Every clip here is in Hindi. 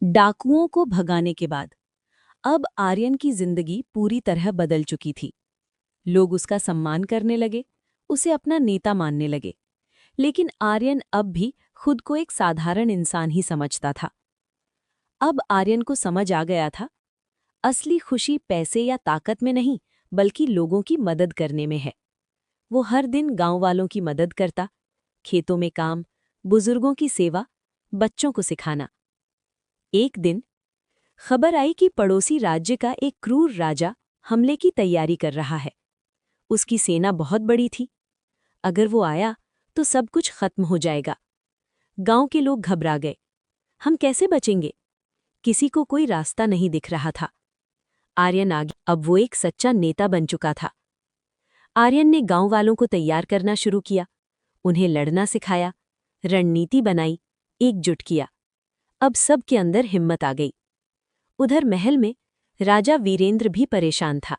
डाकुओं को भगाने के बाद अब आर्यन की जिंदगी पूरी तरह बदल चुकी थी। लोग उसका सम्मान करने लगे, उसे अपना नेता मानने लगे। लेकिन आर्यन अब भी खुद को एक साधारण इंसान ही समझता था। अब आर्यन को समझ आ गया था, असली खुशी पैसे या ताकत में नहीं, बल्कि लोगों की मदद करने में है। वो हर दिन गांव वालों की मदद करता, खेतों में काम, बुजुर्गों की सेवा, बच्चों को सिखाना। एक दिन खबर आई कि पड़ोसी राज्य का एक क्रूर राजा हमले की तैयारी कर रहा है। उसकी सेना बहुत बड़ी थी। अगर वो आया तो सब कुछ खत्म हो जाएगा। गांव के लोग घबरा गए। हम कैसे बचेंगे? किसी को कोई रास्ता नहीं दिख रहा था। आर्यन आगे, अब वो एक सच्चा नेता बन चुका था। आर्यन ने गांव वालों को तैयार करना शुरू किया, उन्हें लड़ना सिखाया, रणनीति बनाई, एकजुट किया। अब सबके अंदर हिम्मत आ गई। उधर महल में राजा वीरेंद्र भी परेशान था।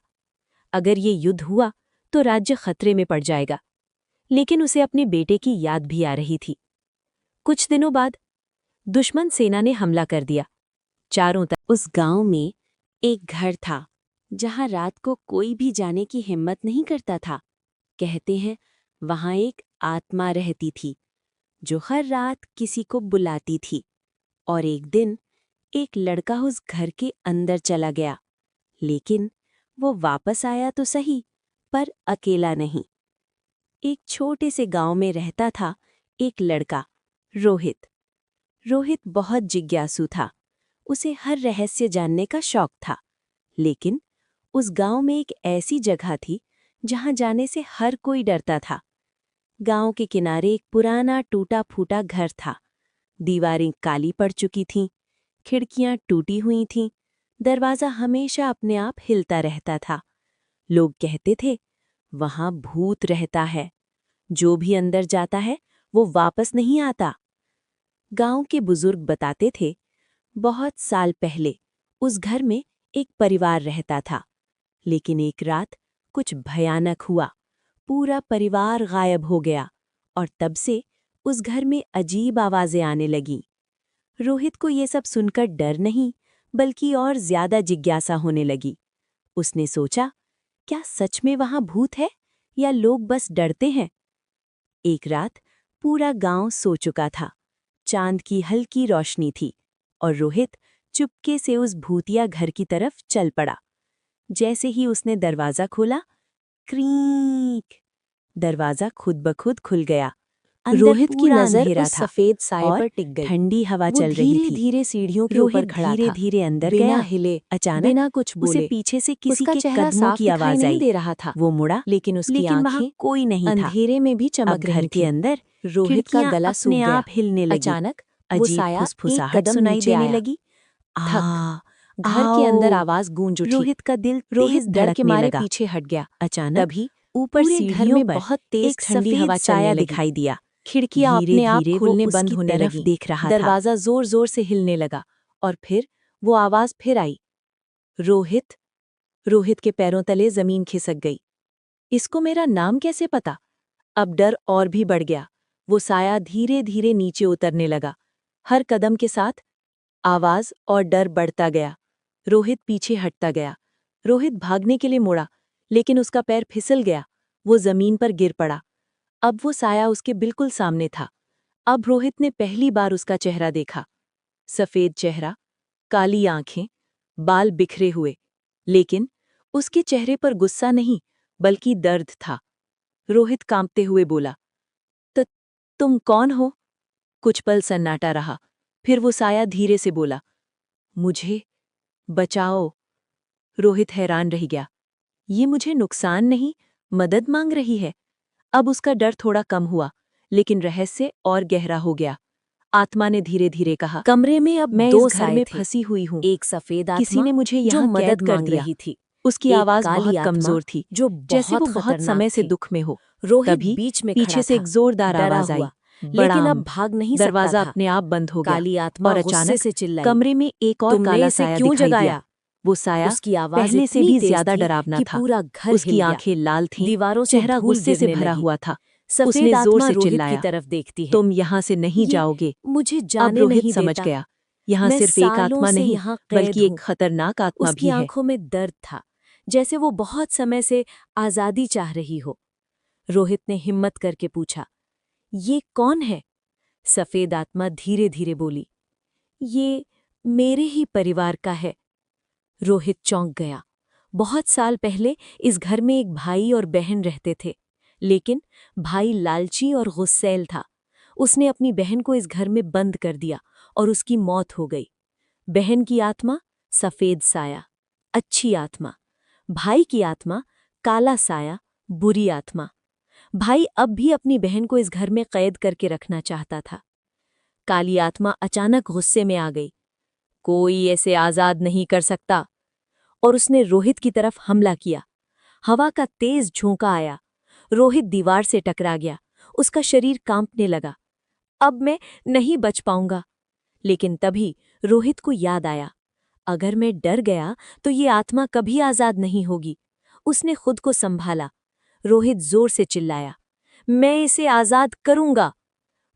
अगर ये युद्ध हुआ तो राज्य खतरे में पड़ जाएगा। लेकिन उसे अपने बेटे की याद भी आ रही थी। कुछ दिनों बाद दुश्मन सेना ने हमला कर दिया। चारों तरफ उस गांव में एक घर था जहां रात को कोई भी जाने की हिम्मत नहीं करता था। कहते हैं वहां एक आत्मा रहती थी जो हर रात किसी को बुलाती थी। और एक दिन एक लड़का उस घर के अंदर चला गया, लेकिन वो वापस आया तो सही, पर अकेला नहीं। एक छोटे से गांव में रहता था एक लड़का, रोहित। रोहित बहुत जिज्ञासु था। उसे हर रहस्य जानने का शौक था। लेकिन उस गांव में एक ऐसी जगह थी जहां जाने से हर कोई डरता था। गांव के किनारे एक पुराना टूटा फूटा घर था। दीवारें काली पड़ चुकी थीं, खिड़कियां टूटी हुई थीं, दरवाजा हमेशा अपने आप हिलता रहता था। लोग कहते थे वहां भूत रहता है, जो भी अंदर जाता है वो वापस नहीं आता। गांव के बुजुर्ग बताते थे बहुत साल पहले उस घर में एक परिवार रहता था। लेकिन एक रात कुछ भयानक हुआ। पूरा परिवार गायब हो गया और तब से उस घर में अजीब आवाजें आने लगीं। रोहित को ये सब सुनकर डर नहीं, बल्कि और ज्यादा जिज्ञासा होने लगी। उसने सोचा, क्या सच में वहां भूत है या लोग बस डरते हैं? एक रात पूरा गांव सो चुका था। चांद की हल्की रोशनी थी और रोहित चुपके से उस भूतिया घर की तरफ चल पड़ा। जैसे ही उसने दरवाजा खोला, क्रीक, दरवाजा खुद ब खुद खुल गया। रोहित की नजर उस सफेद साए पर टिक गई। ठंडी हवा चल रही थी। धीरे सीढ़ियों के ऊपर खड़ा था। धीरे-धीरे अंदर गया। बिना हिले, अचानक बिना कुछ बोले, उसे पीछे से किसी के कदमों की आवाज आई। दे रहा था। वो मुड़ा, लेकिन उसकी आंखें कोई नहीं था। अंधेरे में भी चमक रही थी। घर के अंदर रोहित का गला सूख गया। अपने आप हिलने लगी। अचानक अजीब फुसफुसाहट सुनाई देने लगी। घर के अंदर आवाज गूंज उठी। रोहित का दिल तेज डर के मारे पीछे हट गया। अचानक तभी ऊपर सीढ़ियों पर बहुत तेज ठंडी हवा साया दिखाई दिया। खिड़कियां अपने आप खुलने बंद होने लगी। देख रहा था। दरवाजा जोर जोर से हिलने लगा और फिर वो आवाज फिर आई, रोहित। रोहित के पैरों तले जमीन खिसक गई। इसको मेरा नाम कैसे पता? अब डर और भी बढ़ गया। वो साया धीरे धीरे नीचे उतरने लगा। हर कदम के साथ आवाज और डर बढ़ता गया। रोहित पीछे हटता गया। रोहित भागने के लिए मुड़ा, लेकिन उसका पैर फिसल गया। वो जमीन पर गिर पड़ा। अब वो साया उसके बिल्कुल सामने था। अब रोहित ने पहली बार उसका चेहरा देखा। सफेद चेहरा, काली आंखें, बाल बिखरे हुए, लेकिन उसके चेहरे पर गुस्सा नहीं, बल्कि दर्द था। रोहित कांपते हुए बोला, तुम कौन हो? कुछ पल सन्नाटा रहा। फिर वो साया धीरे से बोला, मुझे बचाओ। रोहित हैरान रह गया। ये मुझे नुकसान नहीं, मदद मांग रही है। अब उसका डर थोड़ा कम हुआ, लेकिन रहस्य और गहरा हो गया। आत्मा ने धीरे धीरे कहा, कमरे में अब मैं इस घर में फंसी हुई हूँ। एक सफेद आत्मा किसी ने मुझे यहाँ मदद कर रही थी। उसकी आवाज बहुत कमजोर थी, जैसे वो बहुत समय से दुख में हो। रोहित बीच में पीछे से एक जोरदार आवाज आई, लेकिन अब भाग नहीं सकता था। दरवाजा अपने आप बंद हो गया। काली आत्मा और अचानक कमरे में एक और काला साया दिखाई दिया। वो साया उसकी आवाज पहले से भी ज्यादा डरावना था। पूरा घर उसकी आंखें लाल थीं, दीवारों से चेहरा गुस्से से भरा हुआ था। उसने जोर से चिल्लाया, की तरफ देखती है। तुम यहाँ से नहीं जाओगे। मुझे जाने नहीं देता। रोहित समझ गया, यहाँ मैं सिर्फ एक सालों आत्मा से नहीं यहाँ बल्कि कैद एक हूँ। खतरनाक आत्मा उसकी भी है। आंखों में दर्द था, जैसे वो बहुत समय से आजादी चाह रही हो। रोहित ने हिम्मत करके पूछा, ये कौन है? सफेद आत्मा धीरे धीरे बोली, ये मेरे ही परिवार का है। रोहित चौंक गया। बहुत साल पहले इस घर में एक भाई और बहन रहते थे, लेकिन भाई लालची और गुस्सैल था। उसने अपनी बहन को इस घर में बंद कर दिया और उसकी मौत हो गई। बहन की आत्मा सफेद साया, अच्छी आत्मा। भाई की आत्मा काला साया, बुरी आत्मा। भाई अब भी अपनी बहन को इस घर में कैद करके रखना चाहता था। काली आत्मा अचानक गुस्से में आ गई। कोई ऐसे आजाद नहीं कर सकता, और उसने रोहित की तरफ हमला किया। हवा का तेज झोंका आया। रोहित दीवार से टकरा गया। उसका शरीर कांपने लगा। अब मैं नहीं बच पाऊंगा। लेकिन तभी रोहित को याद आया, अगर मैं डर गया तो ये आत्मा कभी आजाद नहीं होगी। उसने खुद को संभाला। रोहित जोर से चिल्लाया, मैं इसे आजाद करूंगा।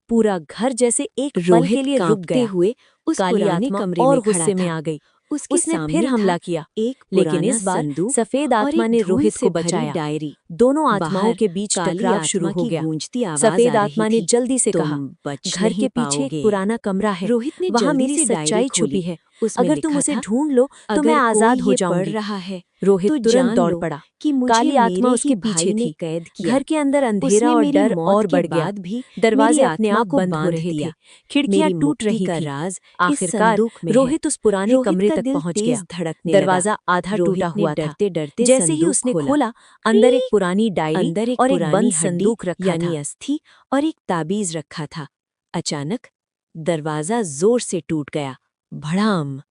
पूरा घर जैसे एक पल के लिए रुक गया। हुए उस काली पुराने आत्मा कमरे और में खड़ा गुस्से में था। आ गई। उसके उसने सामने फिर हमला था किया, एक लेकिन पुराना इस बार संदूक सफेद और आत्मा एक ने धूल रोहित से को भरी बचाया। डायरी। दोनों आत्माओं बाहर के बीच काली टकराव शुरू आत्मा हो की गया। गूंजती आवाज सफेद आ रही आत्मा ने थी, जल्दी से तुम कहा, बच घर नहीं के पीछे एक पाओगे। पुराना कमरा है, रोहित ने वहां जल्दी मेरी से डायरी सच्चाई खोली। छुपी है। उसमें अगर तुम लिखा उसे था, ढूंढ लो तो मैं अगर आजाद कोई हो ये पढ़ जाऊंगी। रहा है रोहित तो तुरंत जान दौड़ लो पड़ा। कि मुझे काली आत्मा मेरे उसके ही पीछे भाई ने थी। कैद किया। घर के अंदर अंधेरा उसने और मेरी डर मौत और के बढ़ गया। बाद भी दरवाजे मेरी अपने आत्मा आप को बंद हो बांध रहे थे, दिया। खिड़कियां मेरी टूट मुक्ति रही का थी। राज इस आखिरकार संदूक में है। रोहित उस पुराने रोहित कमरे का तक दिल पहुंच गया। तेज धड़कने लगा। दरवाजा आधा टूटा रोहित ने हुआ था। डरते डरते जैसे ही संदूक उसने खोला, खोला, अंदर एक पुरानी डायरी अंदर एक और एक पुरानी बंद हड्डी संदूक रखा यानी था। अस्थि और एक ताबीज रखा था। अचानक दरवाजा जोर से टूट गया। भड़ाम!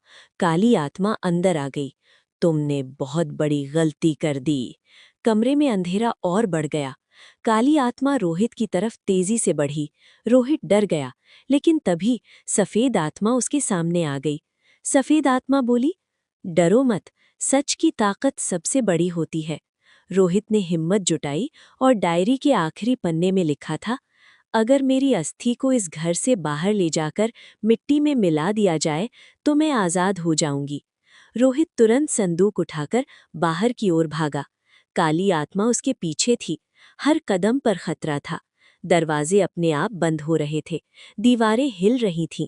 काली आत्मा अंदर आ गई। तुमने बहुत बड़ी गलती कर दी। कमरे में अंधेरा और बढ़ गया। काली आत्मा रोहित की तरफ तेजी से बढ़ी। रोहित डर गया, लेकिन तभी सफेद आत्मा उसके सामने आ गई। सफेद आत्मा बोली, डरो मत, सच की ताकत सबसे बड़ी होती है। रोहित ने हिम्मत जुटाई और डायरी के आखिरी पन्ने में लिखा था, अगर मेरी अस्थि को इस घर से बाहर ले जाकर मिट्टी में मिला दिया जाए तो मैं आजाद हो जाऊंगी। रोहित तुरंत संदूक उठाकर बाहर की ओर भागा। काली आत्मा उसके पीछे थी। हर कदम पर खतरा था। दरवाजे अपने आप बंद हो रहे थे। दीवारें हिल रही थीं।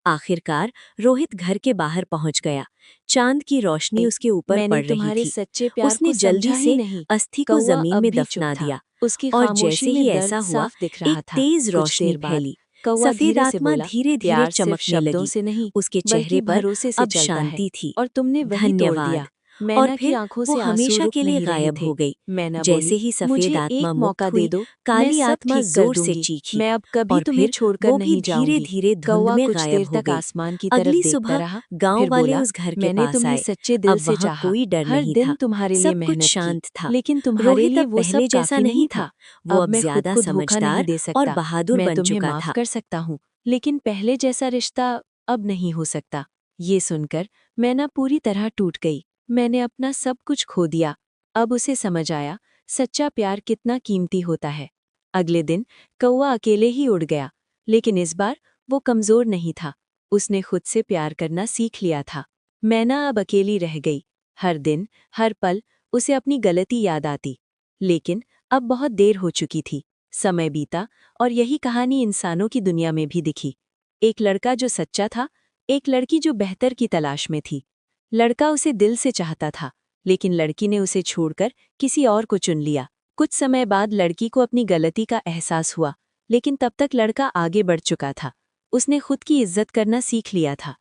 आखिरकार रोहित घर के बाहर पहुंच गया। चांद की रोशनी उसके ऊपर मैंने पड़ रही तुम्हारे थी। सच्चे प्यार उसने को जल्दी समझा ही से नहीं। अस्थि को कौवा जमीन अब में भी चुप दफना था। दिया। उसकी और खामोशी जैसे में ही दर्द ऐसा हुआ, साफ दिख एक रहा था। तेज कुछ रोशनी देर बाद फैली। कौवा सफेद धीरे से आत्मा बोला, धीरे धीरे प्यार सिर्फ चमकने शब्दों लगी। से नहीं उसके बल्कि चेहरे पर भरोसे से अब चलता है। शांति थी। और तुमने वही तोड़ दिया। धन्यवाद। और मैना की फिर आंखों वो से आंसू हमेशा रुक के लिए नहीं रहे गायब थे। हो गई। मैना जैसे बोली, ही सफेद मुझे आत्मा एक मुक्त मौका दे हुई, दो, मैं काली सब आत्मा ठीक कर जोर से दूंगी। चीखी। मैं अब कभी और तुम्हें फिर छोड़कर वो भी नहीं धीरे जाऊंगी। धीरे धुंध कौवा में कुछ गायब देर हो तक गई। आसमान की तरफ अगली देखता सुबह रहा, गांव फिर वाले बोला, उस घर के मैंने पास तुम्हें आए। सच्चे दिल अब से वहां चाहा। कोई डर हर नहीं दिन था। तुम्हारे लिए सब कुछ मेहनत की, शांत था। लेकिन तुम्हारे रोहित लिए अब वो सब पहले जैसा काफी नहीं नहीं था। था। वो अब अब मैं खुद ज्यादा को धोखा नहीं समझदार दे और सकता। बहादुर मैं बन तुम्हें चुका माफ था। कर सकता हूँ, लेकिन पहले जैसा रिश्ता अब नहीं हो सकता। ये सुनकर मैना पूरी तरह टूट गई। मैंने अपना सब कुछ खो दिया। अब उसे समझ आया, सच्चा प्यार कितना कीमती होता है। अगले दिन कौवा अकेले ही उड़ गया, लेकिन इस बार वो कमजोर नहीं था। उसने खुद से प्यार करना सीख लिया था। मैना अब अकेली रह गई। हर दिन, हर पल उसे अपनी गलती याद आती। लेकिन अब बहुत देर हो चुकी थी। समय बीता और यही कहानी इंसानों की दुनिया में भी दिखी। एक लड़का जो सच्चा था, एक लड़की जो बेहतर की तलाश में थी। लड़का उसे दिल से चाहता था, लेकिन लड़की ने उसे छोड़कर किसी और को चुन लिया। कुछ समय बाद लड़की को अपनी गलती का एहसास हुआ, लेकिन तब तक लड़का आगे बढ़ चुका था। उसने खुद की इज्जत करना सीख लिया था।